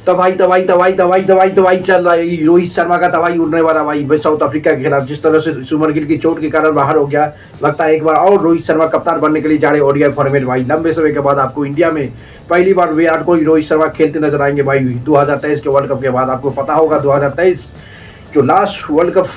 तबाही चल रहा है। रोहित शर्मा का तबाही उड़ने वाला भाई साउथ अफ्रीका के खिलाफ। जिस तरह से सुमन गिल की चोट के कारण बाहर हो गया, लगता है एक बार और रोहित शर्मा कप्तान बनने के लिए जा रहे ओडीआई फॉर्मेट भाई। लंबे समय के बाद आपको इंडिया में पहली बार विराट कोहली रोहित शर्मा खेलते नजर आएंगे भाई 2023 के वर्ल्ड कप के बाद। आपको पता होगा 2023 जो last world cup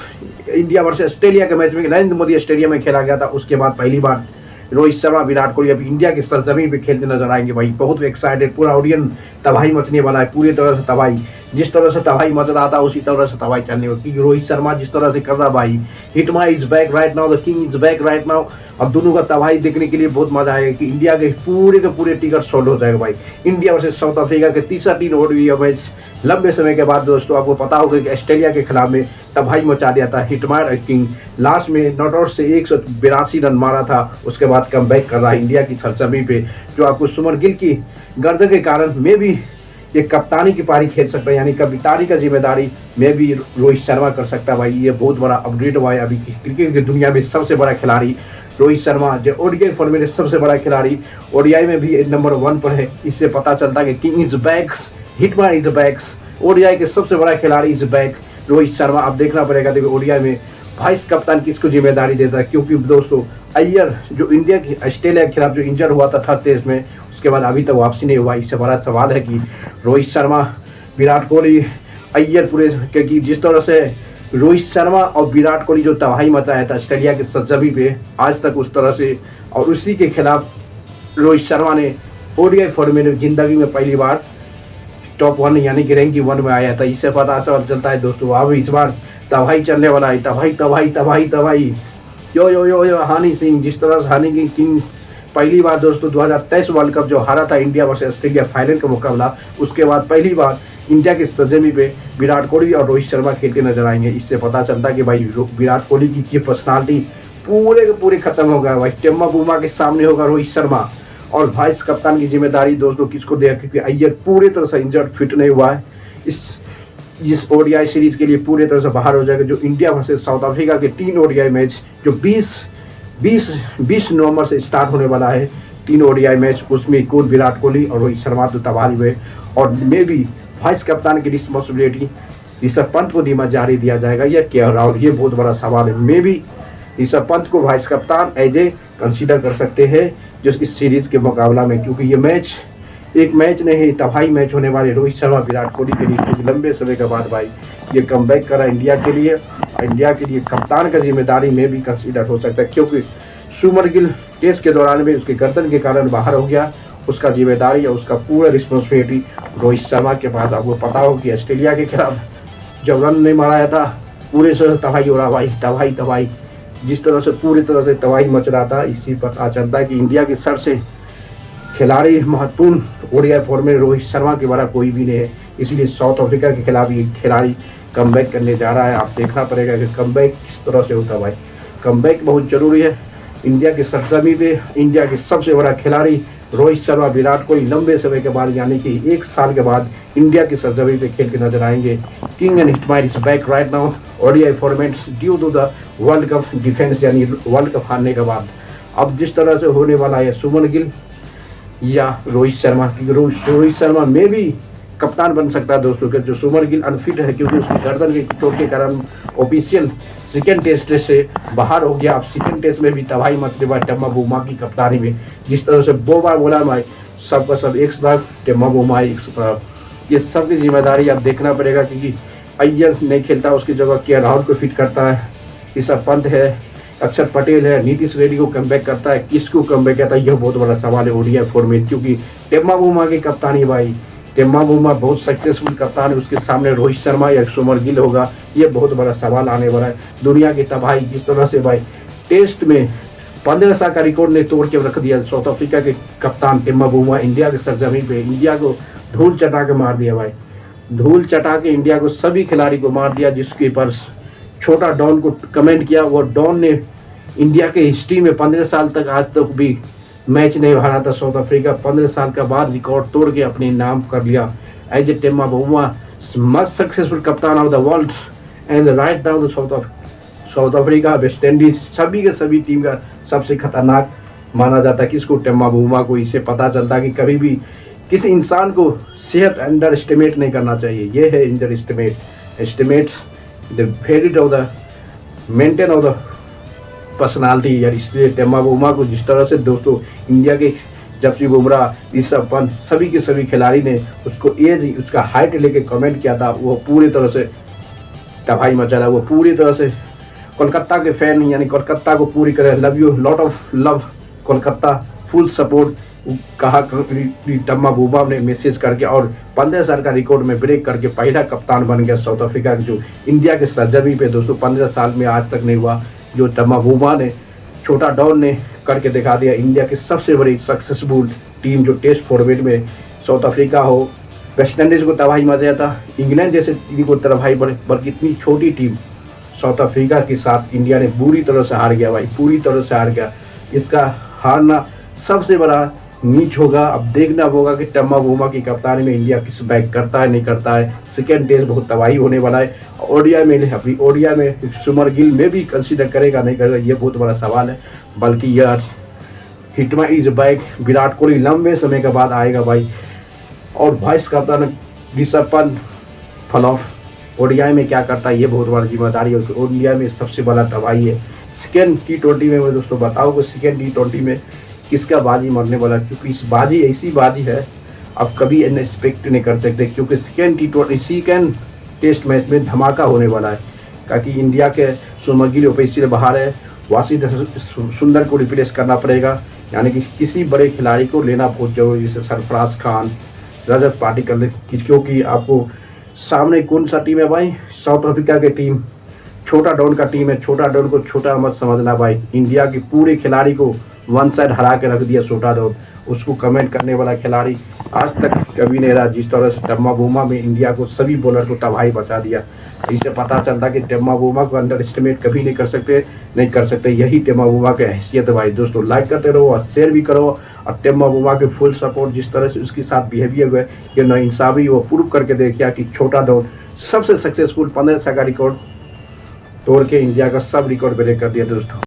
India versus Australia के मैच में नरेंद्र मोदी स्टेडियम में खेला गया था, उसके बाद पहली बार रोहित शर्मा विराट कोहली अभी इंडिया की सरजमीन पे खेलते नजर आएंगे भाई। बहुत एक्साइटेड, पूरा ऑडियंस तबाही मचने वाला है, पूरी तरह से तबाही। जिस तरह से तबाही मच रहा था उसी तरह से तबाही चलने वाली। रोहित शर्मा जिस तरह से कर रहा भाई, Hitman is back right now, the king is back right now. अब दोनों का तबाही देखने के लिए बहुत मजा आएगा कि इंडिया के पूरे टिकट सोल्ड हो जाएगा भाई। इंडिया वर्सेस साउथ अफ्रीका के तीसरा 3 ओडीआई मैच लंबे समय के बाद दोस्तों। आपको पता होगा कि ऑस्ट्रेलिया के खिलाफ में तबाही मचा दिया था हिटमायर किंग। लास्ट में नॉट आउट से 182 रन मारा था, उसके बाद कम बैक कर रहा है इंडिया की सरजमीं पे। जो आपको सुमन गिल की गर्दन के कारण में भी ये कप्तानी की पारी खेल सकता है, यानी कप्तानी का जिम्मेदारी में भी रोहित शर्मा कर सकता है भाई। ये बहुत बड़ा अपग्रेड हुआ है अभी क्रिकेट की दुनिया में। सबसे बड़ा खिलाड़ी रोहित शर्मा जो ओडीआई फॉर्मेट सबसे बड़ा खिलाड़ी, ओडीआई में भी नंबर 1 पर है। इससे पता चलता है कि king is back, hitman is back, ODI के सबसे बड़ा खिलाड़ी इज बैक रोहित शर्मा। अब देखना पड़ेगा देखिए ओडीआई में वाइस कप्तान किसको जिम्मेदारी देता है, क्योंकि दोस्तों अय्यर जो इंडिया की ऑस्ट्रेलिया के खिलाफ जो इंजर हुआ था थर्ड टेस्ट में, उसके बाद अभी तक वापसी नहीं हुआ। इससे बड़ा सवाल है कि रोहित शर्मा, विराट कोहली, अय्यर पूरे, क्योंकि जिस तरह से रोहित शर्मा और विराट कोहली जो तबाही मचाया था ऑस्ट्रेलिया के सरजमीं पे, आज तक उस तरह से, और उसी के खिलाफ रोहित शर्मा ने ओडीआई फॉर्मेट में जिंदगी में पहली बार टॉप 1 यानी कि रैंकिंग 1 में आया था। इससे पता चलता है दोस्तों अब इस बार तबाही चलने वाला है। तबाही यो यो यो यो हनी सिंह, जिस तरह से हनी किंग पहली बार दोस्तों 2023 वर्ल्ड कप जो हारा था इंडिया वर्सेस ऑस्ट्रेलिया फाइनल का मुकाबला, उसके बाद पहली बार इंडिया की सरजमीं पे विराट कोहली और रोहित शर्मा खेलते नजर आएंगे। इससे पता चलता है कि भाई विराट कोहली की पर्सनालिटी पूरे खत्म हो गया भाई। टेम्मा बुमा के सामने होगा रोहित शर्मा, और वाइस कप्तान की जिम्मेदारी दोस्तों किसको देगा, क्योंकि अय्यर पूरी तरह से इंजर्ड, फिट नहीं हुआ है। इस ओडीआई सीरीज के लिए पूरी तरह से बाहर हो जाएगा। जो इंडिया वर्सेस साउथ अफ्रीका के 3 ओडीआई मैच जो 20 नवंबर से स्टार्ट होने वाला है, 3 ओडीआई मैच, उसमें खुद विराट कोहली और रोहित शर्मा तो तबाही हुए, और मे भी वाइस कप्तान की रिस्पॉन्सिबिलिटी ऋषभ पंत को जिम्मेदारी दिया जाएगा या केएल राहुल, ये बहुत बड़ा सवाल है। मे भी ऋषभ पंत को वाइस कप्तान एज ए कंसीडर कर सकते हैं जो इस सीरीज के मुकाबला में, क्योंकि ये मैच एक मैच नहीं, तबाही मैच होने वाले रोहित शर्मा विराट कोहली के लिए, क्योंकि लंबे समय के बाद भाई ये कमबैक करा इंडिया के लिए। इंडिया के लिए कप्तान का जिम्मेदारी में भी कंसीडर हो सकता है, क्योंकि सुमन गिल टेस्ट के दौरान में उसके गर्दन के कारण बाहर हो गया। उसका जिम्मेदारी या उसका पूरा रिस्पॉन्सिबिलिटी रोहित शर्मा के पास। आपको पता हो कि ऑस्ट्रेलिया के खिलाफ जब रन नहीं माराया था, पूरे से तबाही हो रहा भाई, तबाही जिस तरह से पूरी तरह से तबाही मच रहा था। इसी पता चलता है कि इंडिया के सर से खिलाड़ी महत्वपूर्ण ओडीआई फॉर्मेट रोहित शर्मा के बड़ा कोई भी नहीं है। इसलिए साउथ अफ्रीका के खिलाफ ये खिलाड़ी कमबैक करने जा रहा है। आप देखना पड़ेगा कि कमबैक किस तरह से होता है भाई। कमबैक बहुत जरूरी है इंडिया के सरजमीं पे। इंडिया के सबसे बड़ा खिलाड़ी रोहित शर्मा, विराट कोहली लंबे समय के बाद यानी कि 1 साल के बाद इंडिया की सरजमीं पे खेल के नजर आएंगे। King and hitman is back right now ODI formats due to the world cup defence, यानी वर्ल्ड कप हारने के बाद। अब जिस तरह से होने वाला है सुमन गिल या रोहित शर्मा, रोहित शर्मा में भी कप्तान बन सकता है दोस्तों के। जो सुमन गिल अनफिट है क्योंकि उसकी गर्दन के चोट के कारण ऑफिशियल सेकेंड टेस्ट से बाहर हो गया। अब सेकेंड टेस्ट में भी तबाही मचने वाली टेम्मा बुमा की कप्तानी में। जिस तरह से 2 बार बोला भाई, सबका सब एक तरफ, टेम्मा बुमा एक तरफ। ये सब की जिम्मेदारी अब देखना पड़ेगा, क्योंकि अय्यर नहीं खेलता, उसकी जगह केएल राहुल को फिट करता है। ऋषभ पंत है, अक्षर पटेल है, नीतीश रेड्डी को कमबैक करता है, किसको कमबैक करता है, यह बहुत बड़ा सवाल है ओडीआई फॉर्मेट। क्योंकि टेम्मा बुमा की कप्तानी भाई, टेम्मा बुमा बहुत सक्सेसफुल कप्तान है, उसके सामने रोहित शर्मा या सुमन गिल होगा, ये बहुत बड़ा सवाल आने वाला है। दुनिया की तबाही जिस तरह से भाई टेस्ट में 15 साल का रिकॉर्ड ने तोड़ के रख दिया साउथ अफ्रीका के कप्तान टेम्मा बुमा। इंडिया के सरजमीं पे इंडिया को धूल चटा के मार दिया भाई, धूल चटा के इंडिया को सभी खिलाड़ी को मार दिया। जिसके पर छोटा डॉन को कमेंट किया, वो डॉन ने इंडिया के हिस्ट्री में 15 साल तक आज तक भी मैच नहीं हारा था साउथ अफ्रीका। 15 साल का बाद रिकॉर्ड तोड़ के अपने नाम कर लिया। एज ए टेम्मा बुमा मस्ट सक्सेसफुल कप्तान of the world and right now south Africa, West Indies, सभी के सभी टीम का सबसे खतरनाक माना जाता है किसको, टेम्मा बुमा को। इससे पता चलता है कि कभी भी किसी इंसान को सेहत अंडर एस्टिमेट नहीं करना चाहिए। ये है under estimates the where it of the maintain of the personality यार। इसलिए टेम्मा बोमा को जिस तरह से दोस्तों इंडिया के जसप्रीत बुमराह, ऋषभ पंत, सभी के सभी खिलाड़ी ने उसको एज, उसका हाइट लेके कमेंट किया था, वो पूरी तरह से तबाही मचा रहा। वो पूरी तरह से कोलकाता के फैन यानी कोलकाता को पूरी तरह love you, lot of love Kolkata, full support कहा टेम्मा बोमा ने मैसेज करके, और 15 साल का रिकॉर्ड में ब्रेक करके पहला कप्तान बन गया साउथ अफ्रीका जो इंडिया के सरजमी पे दोस्तों 15 साल में आज तक नहीं हुआ, जो टेम्मा बोमा ने, छोटा डॉन ने करके दिखा दिया। इंडिया की सबसे बड़ी सक्सेसफुल टीम जो टेस्ट फॉर्मेट में साउथ अफ्रीका हो, वेस्ट इंडीज़ को तबाही मचा था, इंग्लैंड जैसे टीम को तबाही, बल्कि इतनी छोटी टीम साउथ अफ्रीका के साथ इंडिया ने बुरी तरह से हार गया भाई, पूरी तरह से हार गया। इसका हारना सबसे बड़ा नीच होगा। अब देखना होगा कि टेम्मा बोमा की कप्तानी में इंडिया किस बैक करता है नहीं करता है। सेकेंड टेस्ट बहुत तबाही होने वाला है। ओडिया में, अपनी ओडिया में सुमर गिल में भी कंसीडर करेगा नहीं करेगा, ये बहुत बड़ा सवाल है। बल्कि यार हिटमा इज बैक, विराट कोहली लंबे समय के बाद आएगा भाई, और वाइस कप्तान ऋषभ पंत फ्लॉप। ओडिया में क्या करता है ये बहुत बड़ा जिम्मेदारी है। ओडिया में सबसे बड़ा तबाही है। सेकेंड T20 में मैं दोस्तों बताऊँ कि सेकेंड T20 में किसका बाजी मरने वाला, क्योंकि इस बाजी ऐसी बाजी है अब कभी एक्सपेक्ट नहीं कर सकते, क्योंकि सेकेंड टेस्ट मैच में धमाका होने वाला है। ताकि इंडिया के सुमर गिल ओपेसी बाहर है, वाशिंगटन सुंदर को रिप्लेस करना पड़ेगा, यानी कि किसी बड़े खिलाड़ी को लेना बहुत जरूरी, जैसे सरफराज खान, रजत पाटिकल, क्योंकि आपको सामने कौन सा टीम है भाई, साउथ अफ्रीका की टीम, छोटा डॉन का टीम है। छोटा डॉन को छोटा मत समझना भाई, इंडिया के पूरे खिलाड़ी को वन साइड हरा के रख दिया छोटा डॉन। उसको कमेंट करने वाला खिलाड़ी आज तक कभी नहीं रहा, जिस तरह से टेम्मा बोमा में इंडिया को सभी बॉलर को तबाही बचा दिया। इससे पता चलता कि टेम्मा बोमा को अंडर एस्टिमेट कभी नहीं कर सकते। यही टेम्मा बोमा की हैसियत है भाई। दोस्तों लाइक करते रहो और शेयर भी करो, और टेम्मा बोमा के फुल सपोर्ट। जिस तरह से उसके साथ बिहेवियर हुआ, ये नाइंसाफी वो प्रूव करके देखा कि छोटा डॉन सबसे सक्सेसफुल 15 साल का रिकॉर्ड तोड़ के इंडिया का सब रिकॉर्ड ब्रेक कर दिया दोस्तों।